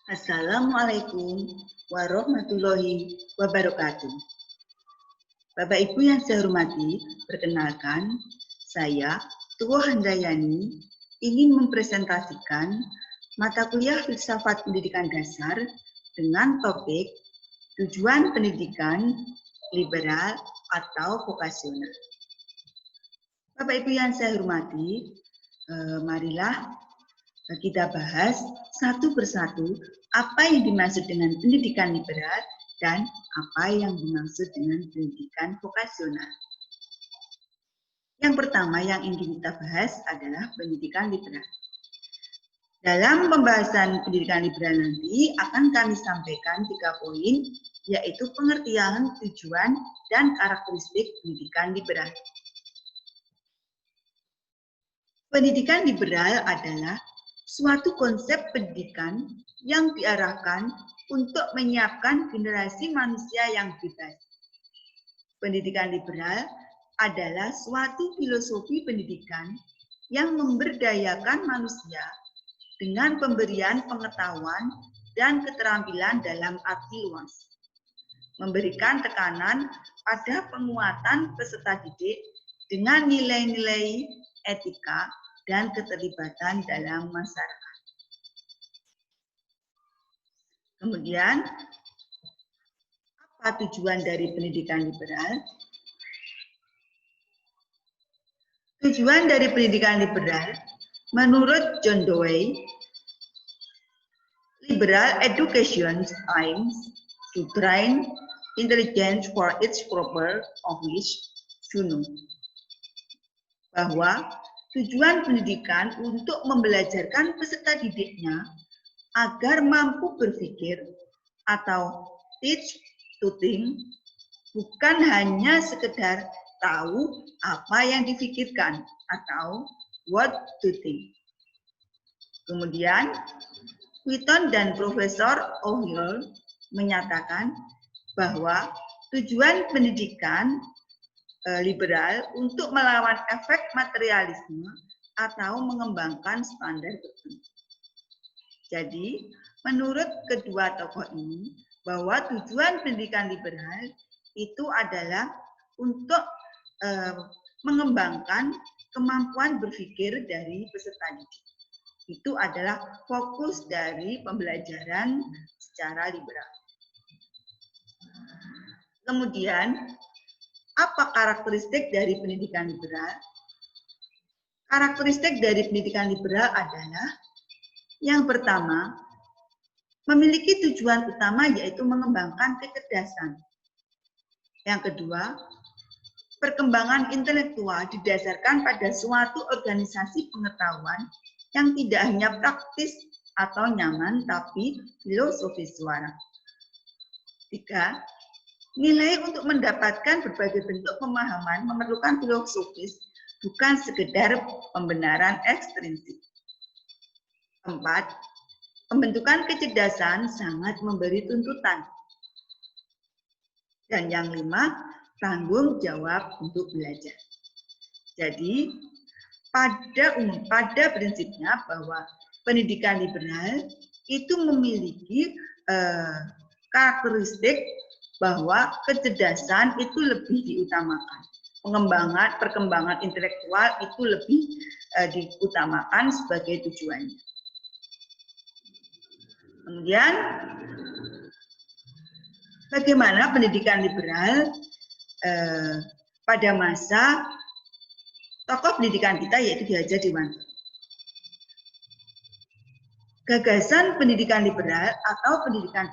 Assalamualaikum warahmatullahi wabarakatuh. Bapak Ibu yang saya hormati, perkenalkan saya Tuwo Handayani ingin mempresentasikan mata kuliah Filsafat Pendidikan Dasar dengan topik tujuan pendidikan liberal atau vokasional. Bapak Ibu yang saya hormati, marilah kita bahas satu persatu apa yang dimaksud dengan pendidikan liberal dan apa yang dimaksud dengan pendidikan vokasional. Yang pertama yang ingin kita bahas adalah pendidikan liberal. Dalam pembahasan pendidikan liberal nanti akan kami sampaikan 3 poin, yaitu pengertian, tujuan, dan karakteristik pendidikan liberal. Pendidikan liberal adalah suatu konsep pendidikan yang diarahkan untuk menyiapkan generasi manusia yang bebas. Pendidikan liberal adalah suatu filosofi pendidikan yang memberdayakan manusia dengan pemberian pengetahuan dan keterampilan dalam arti luas, memberikan tekanan pada penguatan peserta didik dengan nilai-nilai etika dan keterlibatan dalam masyarakat. Kemudian, apa tujuan dari pendidikan liberal? Tujuan dari pendidikan liberal, menurut John Dewey, liberal education aims to train intelligence for its purpose of which you know. Bahwa tujuan pendidikan untuk membelajarkan peserta didiknya agar mampu berpikir atau teach to think, bukan hanya sekedar tahu apa yang dipikirkan atau what to think. Kemudian, Wheaton dan Profesor O'Hill menyatakan bahwa tujuan pendidikan liberal untuk melawan efek materialisme atau mengembangkan standar tertentu. Jadi, menurut kedua tokoh ini, bahwa tujuan pendidikan liberal itu adalah untuk mengembangkan kemampuan berpikir dari peserta didik. Itu adalah fokus dari pembelajaran secara liberal. Kemudian, apa karakteristik dari pendidikan liberal? Karakteristik dari pendidikan liberal adalah yang pertama, memiliki tujuan utama yaitu mengembangkan kecerdasan. Yang kedua, perkembangan intelektual didasarkan pada suatu organisasi pengetahuan yang tidak hanya praktis atau nyaman, tapi filosofis suara. 3. Nilai untuk mendapatkan berbagai bentuk pemahaman memerlukan filosofis, bukan sekedar pembenaran ekstrinsik. 4. Pembentukan kecerdasan sangat memberi tuntutan. Dan yang 5, tanggung jawab untuk belajar. Jadi, pada prinsipnya bahwa pendidikan liberal itu memiliki karakteristik bahwa kecerdasan itu lebih diutamakan. Perkembangan intelektual itu lebih diutamakan sebagai tujuannya. Kemudian, bagaimana pendidikan liberal pada masa tokoh pendidikan kita yaitu Ki Hajar Dewantara. Gagasan pendidikan liberal atau pendidikan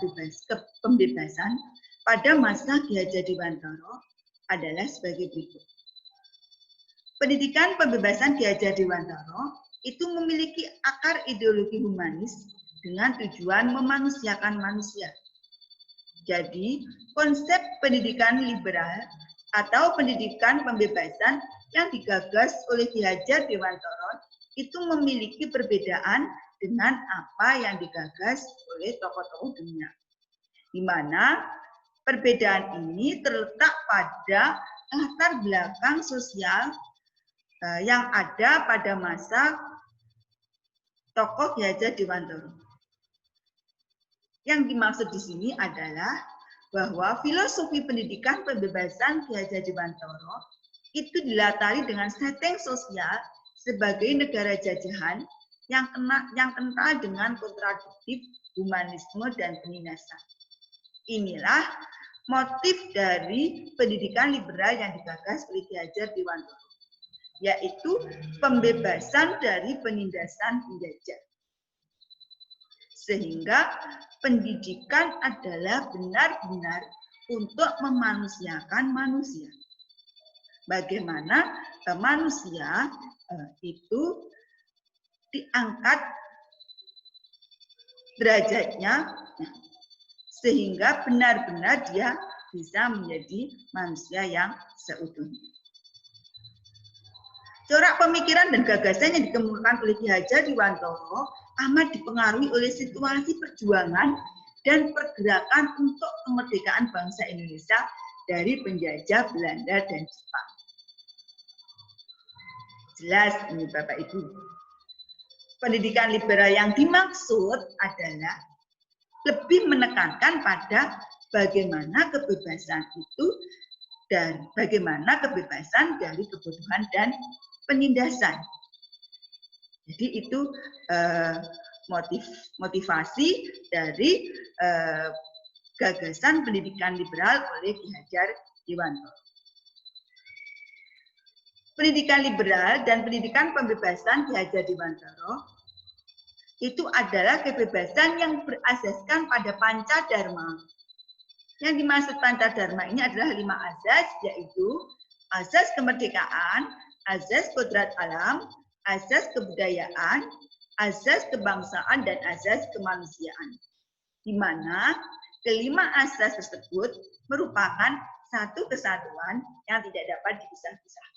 pembebasan pada masa Ki Hajar Dewantara adalah sebagai berikut. Pendidikan pembebasan Ki Hajar Dewantara itu memiliki akar ideologi humanis dengan tujuan memanusiakan manusia. Jadi, konsep pendidikan liberal atau pendidikan pembebasan yang digagas oleh Ki Hajar Dewantara itu memiliki perbedaan dengan apa yang digagas oleh tokoh-tokoh dunia. Di mana perbedaan ini terletak pada latar belakang sosial yang ada pada masa tokoh Ki Hajar Dewantara. Yang dimaksud di sini adalah bahwa filosofi pendidikan pembebasan Ki Hajar Dewantara itu dilatari dengan setting sosial sebagai negara jajahan yang kental dengan kontradiktif, humanisme, dan penindasan. Inilah motif dari pendidikan liberal yang digagas oleh Ki Hajar Dewantara, yaitu pembebasan dari penindasan penjajah. Sehingga pendidikan adalah benar-benar untuk memanusiakan manusia. Bagaimana manusia itu diangkat derajatnya sehingga benar-benar dia bisa menjadi manusia yang seutuhnya. Corak pemikiran dan gagasan yang dikemukakan oleh Ki Hajar Dewantara amat dipengaruhi oleh situasi perjuangan dan pergerakan untuk kemerdekaan bangsa Indonesia dari penjajah Belanda dan Jepang. Jelas ini Bapak Ibu. Pendidikan liberal yang dimaksud adalah lebih menekankan pada bagaimana kebebasan itu dan bagaimana kebebasan dari kebodohan dan penindasan. Jadi itu motivasi dari gagasan pendidikan liberal oleh Ki Hajar Dewantara. Pendidikan liberal dan pendidikan pembebasan Ki Hajar Dewantara itu adalah kebebasan yang berasaskan pada Pancadharma. Yang dimaksud Pancadharma ini adalah 5 azas, yaitu azas kemerdekaan, azas kodrat alam, azas kebudayaan, azas kebangsaan, dan azas kemanusiaan. Di mana kelima azas tersebut merupakan satu kesatuan yang tidak dapat dipisah-pisahkan.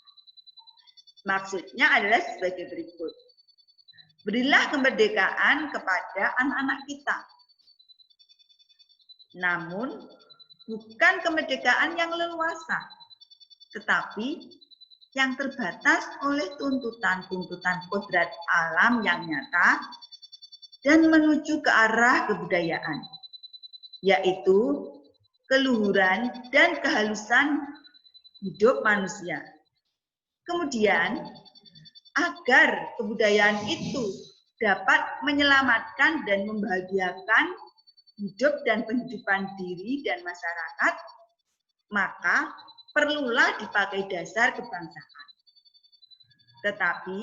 Maksudnya adalah sebagai berikut. Berilah kemerdekaan kepada anak-anak kita. Namun, bukan kemerdekaan yang leluasa, tetapi yang terbatas oleh tuntutan-tuntutan kodrat alam yang nyata dan menuju ke arah kebudayaan, yaitu keluhuran dan kehalusan hidup manusia. Kemudian, agar kebudayaan itu dapat menyelamatkan dan membahagiakan hidup dan kehidupan diri dan masyarakat, maka perlulah dipakai dasar kebangsaan. Tetapi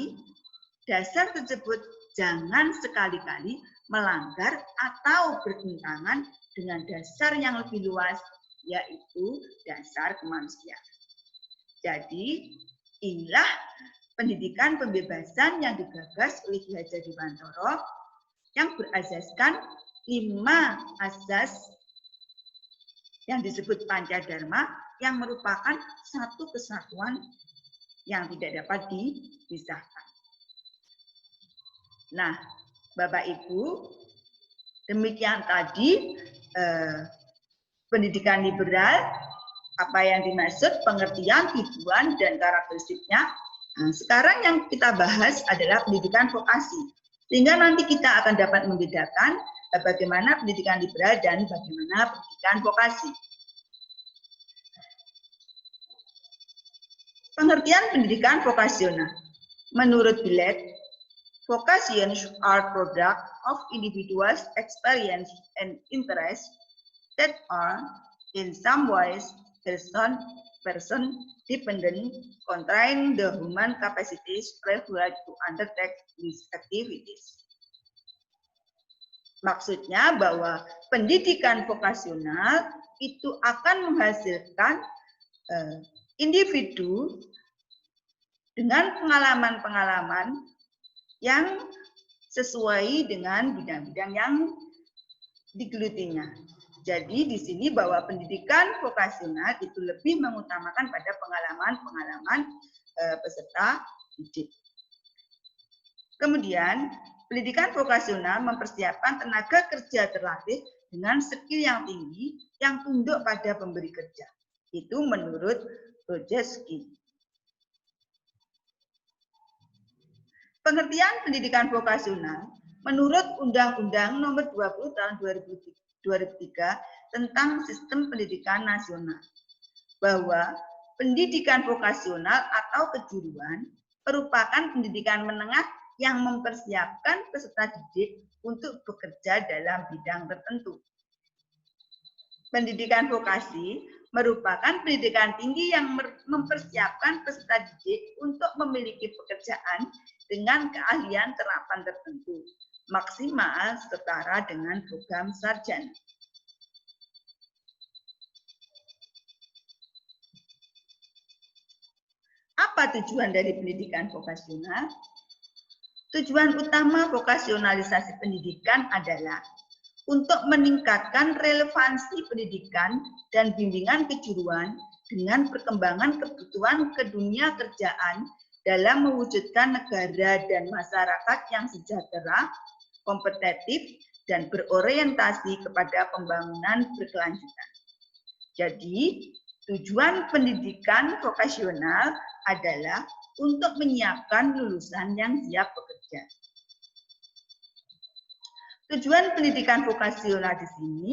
dasar tersebut jangan sekali-kali melanggar atau bertentangan dengan dasar yang lebih luas, yaitu dasar kemanusiaan. Jadi inilah pendidikan pembebasan yang digagas oleh Ki Hajar Dewantara yang berasaskan 5 azas yang disebut Pancadharma yang merupakan satu kesatuan yang tidak dapat dipisahkan. Nah, Bapak Ibu, demikian tadi pendidikan liberal, apa yang dimaksud, pengertian, tujuan, dan karakteristiknya. Nah, sekarang yang kita bahas adalah pendidikan vokasi. Sehingga nanti kita akan dapat membedakan bagaimana pendidikan liberal dan bagaimana pendidikan vokasi. Pengertian pendidikan vokasional. Menurut Bilek, vocations are product of individuals' experience and interest that are in some ways person dependent, constrain the human capacities required to undertake these activities. Maksudnya bahwa pendidikan vokasional itu akan menghasilkan individu dengan pengalaman-pengalaman yang sesuai dengan bidang-bidang yang digelutinya. Jadi di sini bahwa pendidikan vokasional itu lebih mengutamakan pada pengalaman-pengalaman peserta didik. Kemudian pendidikan vokasional mempersiapkan tenaga kerja terlatih dengan skill yang tinggi yang tunduk pada pemberi kerja. Itu menurut Brzezinski. Pengertian pendidikan vokasional menurut Undang-Undang Nomor 20 Tahun 2003 2003 tentang Sistem Pendidikan Nasional, bahwa pendidikan vokasional atau kejuruan merupakan pendidikan menengah yang mempersiapkan peserta didik untuk bekerja dalam bidang tertentu. Pendidikan vokasi merupakan pendidikan tinggi yang mempersiapkan peserta didik untuk memiliki pekerjaan dengan keahlian terapan tertentu, maksimal setara dengan program sarjana. Apa tujuan dari pendidikan vokasional? Tujuan utama vokasionalisasi pendidikan adalah untuk meningkatkan relevansi pendidikan dan bimbingan kejuruan dengan perkembangan kebutuhan ke dunia kerjaan dalam mewujudkan negara dan masyarakat yang sejahtera, kompetitif, dan berorientasi kepada pembangunan berkelanjutan. Jadi, tujuan pendidikan vokasional adalah untuk menyiapkan lulusan yang siap bekerja. Tujuan pendidikan vokasional di sini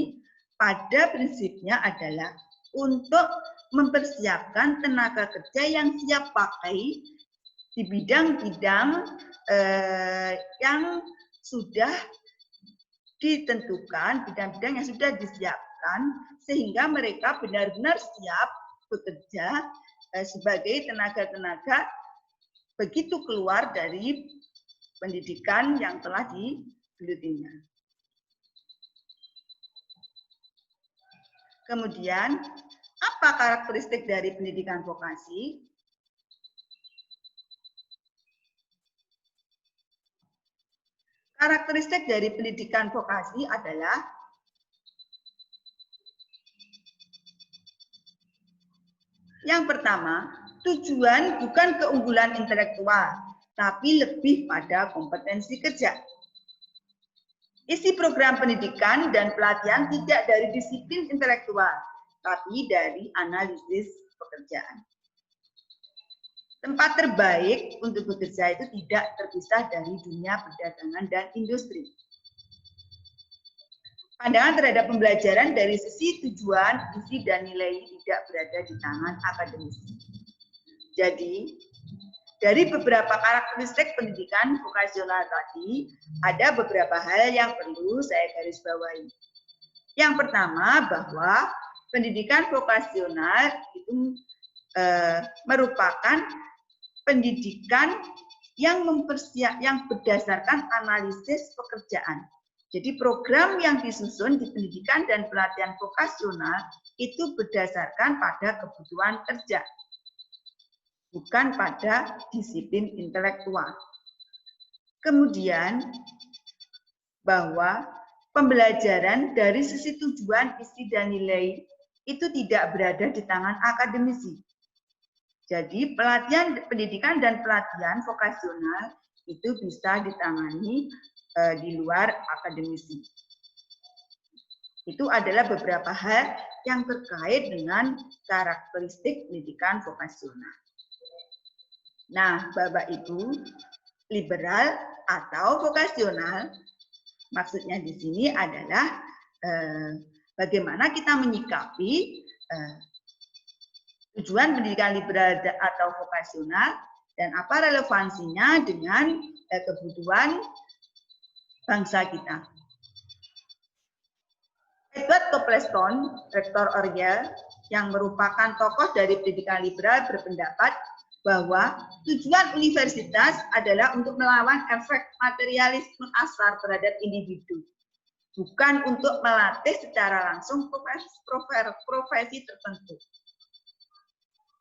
pada prinsipnya adalah untuk mempersiapkan tenaga kerja yang siap pakai di bidang-bidang yang sudah ditentukan, bidang-bidang yang sudah disiapkan, sehingga mereka benar-benar siap bekerja sebagai tenaga-tenaga begitu keluar dari pendidikan yang telah digelutinya. Kemudian, apa karakteristik dari pendidikan vokasi? Karakteristik dari pendidikan vokasi adalah yang pertama, tujuan bukan keunggulan intelektual, tapi lebih pada kompetensi kerja. Isi program pendidikan dan pelatihan tidak dari disiplin intelektual, tapi dari analisis pekerjaan. Tempat terbaik untuk bekerja itu tidak terpisah dari dunia perdagangan dan industri. Pandangan terhadap pembelajaran dari sisi tujuan, isi, dan nilai tidak berada di tangan akademisi. Jadi, dari beberapa karakteristik pendidikan vokasional tadi, ada beberapa hal yang perlu saya garis bawahi. Yang pertama, bahwa pendidikan vokasional itu merupakan pendidikan yang berdasarkan analisis pekerjaan. Jadi program yang disusun di pendidikan dan pelatihan vokasional itu berdasarkan pada kebutuhan kerja, bukan pada disiplin intelektual. Kemudian, bahwa pembelajaran dari sisi tujuan, isi, dan nilai itu tidak berada di tangan akademisi. Jadi pelatihan pendidikan dan pelatihan vokasional itu bisa ditangani di luar akademisi. Itu adalah beberapa hal yang terkait dengan karakteristik pendidikan vokasional. Nah, Bapak Ibu, liberal atau vokasional, maksudnya di sini adalah bagaimana kita menyikapi tujuan pendidikan liberal atau vokasional dan apa relevansinya dengan kebutuhan bangsa kita. Edward Copleston, Rektor Oriel, yang merupakan tokoh dari pendidikan liberal, berpendapat bahwa tujuan universitas adalah untuk melawan efek materialisme asar terhadap individu, bukan untuk melatih secara langsung profesi tertentu,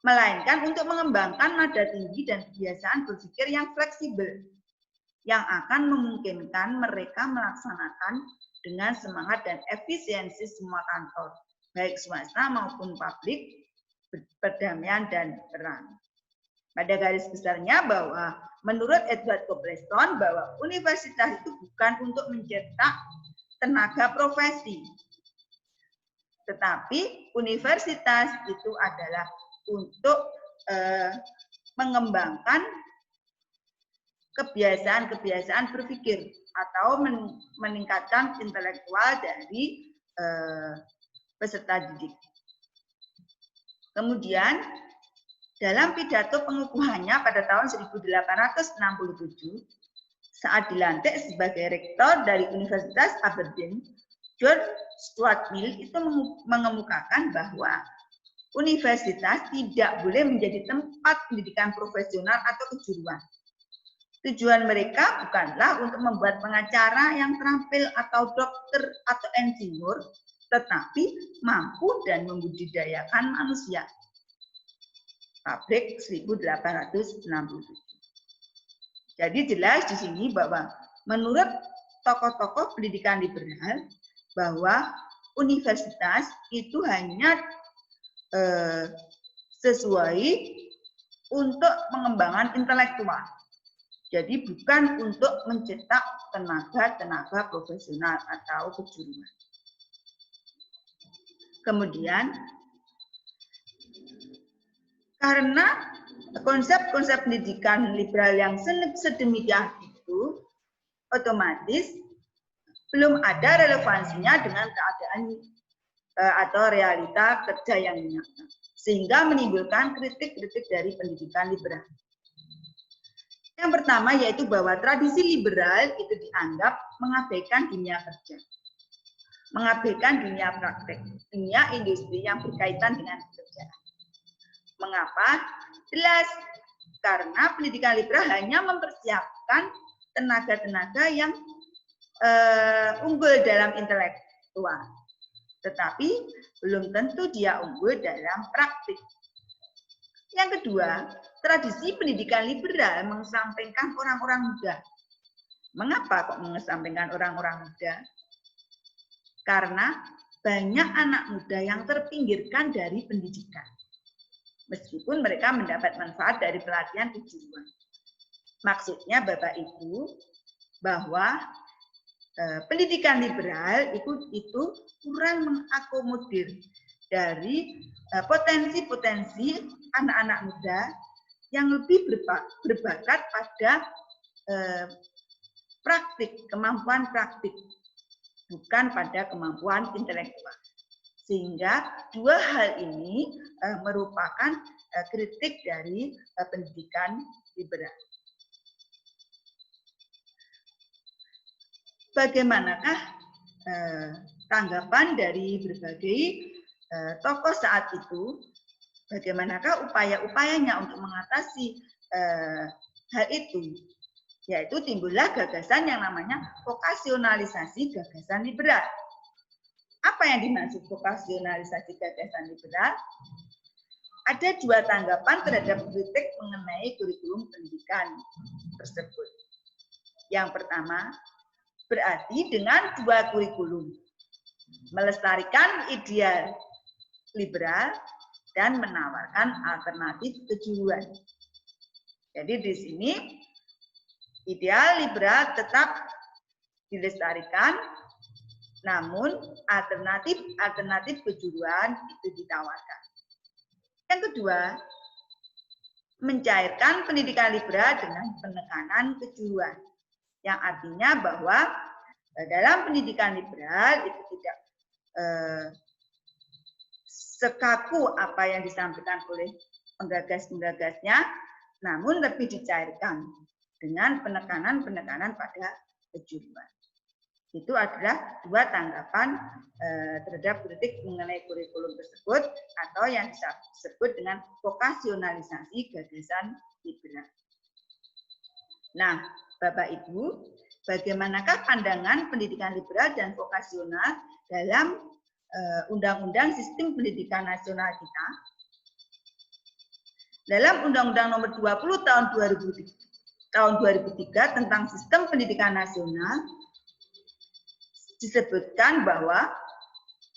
melainkan untuk mengembangkan nada tinggi dan kebiasaan berpikir yang fleksibel, yang akan memungkinkan mereka melaksanakan dengan semangat dan efisiensi semua kantor, baik swasta maupun publik, perdamaian dan perang. Pada garis besarnya bahwa menurut Edward Copleston bahwa universitas itu bukan untuk mencetak tenaga profesi, tetapi universitas itu adalah untuk mengembangkan kebiasaan-kebiasaan berpikir atau meningkatkan intelektual dari peserta didik. Kemudian dalam pidato pengukuhannya pada tahun 1867 saat dilantik sebagai rektor dari Universitas Aberdeen, George Stuart Mill itu mengemukakan bahwa universitas tidak boleh menjadi tempat pendidikan profesional atau kejuruan. Tujuan mereka bukanlah untuk membuat pengacara yang terampil atau dokter atau insinyur, tetapi mampu dan membudidayakan manusia. Pabrik 1867. Jadi jelas di sini bahwa menurut tokoh-tokoh pendidikan liberal bahwa universitas itu hanya sesuai untuk pengembangan intelektual. Jadi bukan untuk mencetak tenaga-tenaga profesional atau kejuruan. Kemudian karena konsep-konsep pendidikan liberal yang sedemikian itu, otomatis belum ada relevansinya dengan keadaan atau realita kerja yang nyata, sehingga menimbulkan kritik-kritik dari pendidikan liberal. Yang pertama yaitu bahwa tradisi liberal itu dianggap mengabaikan dunia kerja, mengabaikan dunia praktek, dunia industri yang berkaitan dengan pekerjaan. Mengapa? Jelas, karena pendidikan liberal hanya mempersiapkan tenaga-tenaga yang unggul dalam intelektual, tetapi belum tentu dia unggul dalam praktik. Yang kedua, tradisi pendidikan liberal mengesampingkan orang-orang muda. Mengapa kok mengesampingkan orang-orang muda? Karena banyak anak muda yang terpinggirkan dari pendidikan, meskipun mereka mendapat manfaat dari pelatihan kejuruan. Maksudnya Bapak Ibu bahwa pendidikan liberal itu kurang mengakomodir dari potensi-potensi anak-anak muda yang lebih berbakat pada praktik, kemampuan praktik, bukan pada kemampuan intelektual. Sehingga dua hal ini merupakan kritik dari pendidikan liberal. Bagaimanakah tanggapan dari berbagai tokoh saat itu? Bagaimanakah upaya-upayanya untuk mengatasi hal itu? Yaitu timbullah gagasan yang namanya vokasionalisasi gagasan liberal. Apa yang dimaksud vokasionalisasi gagasan liberal? Ada dua tanggapan terhadap kritik mengenai kurikulum pendidikan tersebut. Yang pertama, berarti dengan dua kurikulum, melestarikan ideal liberal dan menawarkan alternatif kejuruan. Jadi di sini ideal liberal tetap dilestarikan, namun alternatif kejuruan itu ditawarkan. Yang kedua, mencairkan pendidikan liberal dengan penekanan kejuruan, yang artinya bahwa dalam pendidikan liberal itu tidak sekaku apa yang disampaikan oleh penggagas-penggagasnya, namun lebih dicairkan dengan penekanan-penekanan pada kejuruan. Itu adalah dua tanggapan terhadap kritik mengenai kurikulum tersebut atau yang disebut dengan vokasionalisasi gagasan liberal. Nah, Bapak Ibu, bagaimanakah pandangan pendidikan liberal dan vokasional dalam Undang-Undang Sistem Pendidikan Nasional kita? Dalam Undang-Undang Nomor 20 tahun 2003 tentang Sistem Pendidikan Nasional disebutkan bahwa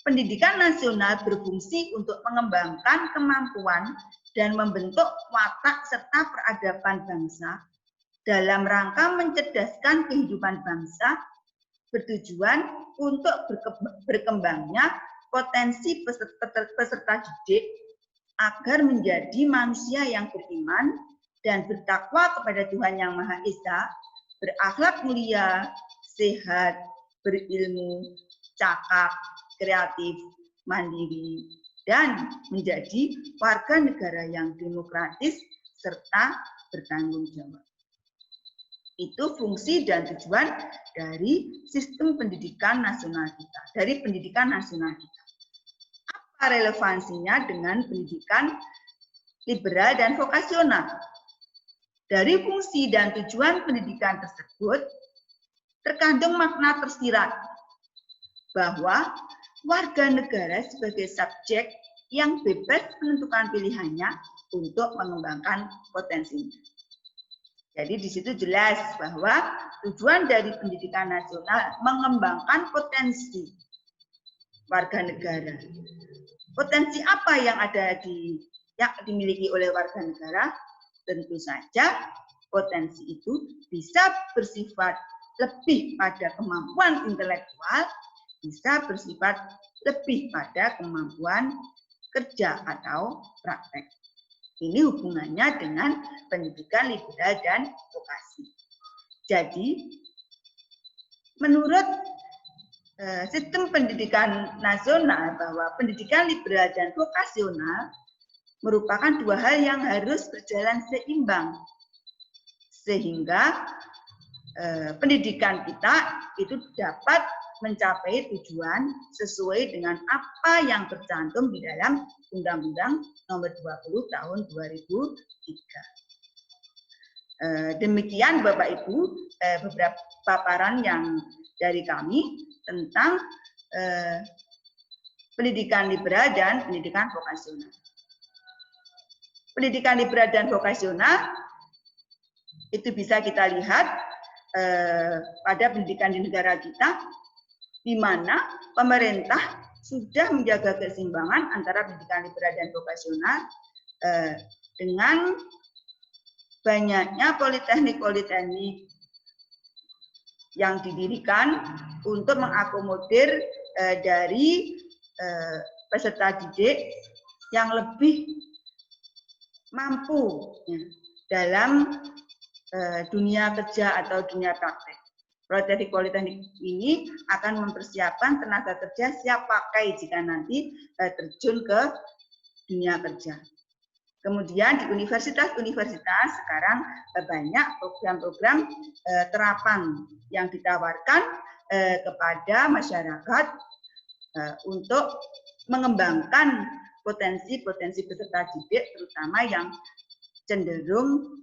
pendidikan nasional berfungsi untuk mengembangkan kemampuan dan membentuk watak serta peradaban bangsa dalam rangka mencerdaskan kehidupan bangsa, bertujuan untuk berkembangnya potensi peserta didik agar menjadi manusia yang beriman dan bertakwa kepada Tuhan Yang Maha Esa, berakhlak mulia, sehat, berilmu, cakap, kreatif, mandiri, dan menjadi warga negara yang demokratis serta bertanggung jawab. Itu fungsi dan tujuan dari sistem pendidikan nasional kita, dari pendidikan nasional kita. Apa relevansinya dengan pendidikan liberal dan vokasional? Dari fungsi dan tujuan pendidikan tersebut, terkandung makna tersirat bahwa warga negara sebagai subjek yang bebas menentukan pilihannya untuk mengembangkan potensinya. Jadi di situ jelas bahwa tujuan dari pendidikan nasional mengembangkan potensi warga negara. Potensi apa yang ada yang dimiliki oleh warga negara? Tentu saja potensi itu bisa bersifat lebih pada kemampuan intelektual, bisa bersifat lebih pada kemampuan kerja atau praktek. Ini hubungannya dengan pendidikan liberal dan vokasi. Jadi, menurut sistem pendidikan nasional bahwa pendidikan liberal dan vokasional merupakan dua hal yang harus berjalan seimbang. Sehingga pendidikan kita itu dapat mencapai tujuan sesuai dengan apa yang tercantum di dalam Undang-Undang Nomor 20 Tahun 2003. Demikian Bapak Ibu beberapa paparan yang dari kami tentang pendidikan liberal dan pendidikan vokasional. Pendidikan liberal dan vokasional itu bisa kita lihat pada pendidikan di negara kita, di mana pemerintah sudah menjaga keseimbangan antara pendidikan liberal dan vokasional dengan banyaknya politeknik-politeknik yang didirikan untuk mengakomodir dari peserta didik yang lebih mampu dalam dunia kerja atau dunia praktek. Politeknik ini akan mempersiapkan tenaga kerja siap pakai jika nanti terjun ke dunia kerja. Kemudian di universitas-universitas sekarang banyak program-program terapan yang ditawarkan kepada masyarakat untuk mengembangkan potensi-potensi peserta didik, terutama yang cenderung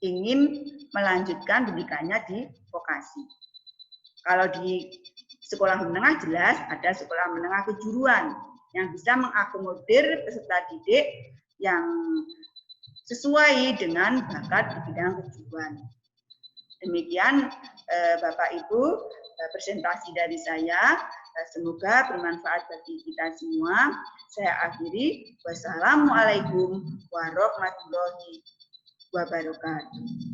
ingin melanjutkan pendidikannya di vokasi. Kalau di sekolah menengah jelas ada sekolah menengah kejuruan yang bisa mengakomodir peserta didik yang sesuai dengan bakat di bidang kejuruan. Demikian Bapak Ibu presentasi dari saya. Semoga bermanfaat bagi kita semua. Saya akhiri. Wassalamualaikum warahmatullahi wabarakatuh.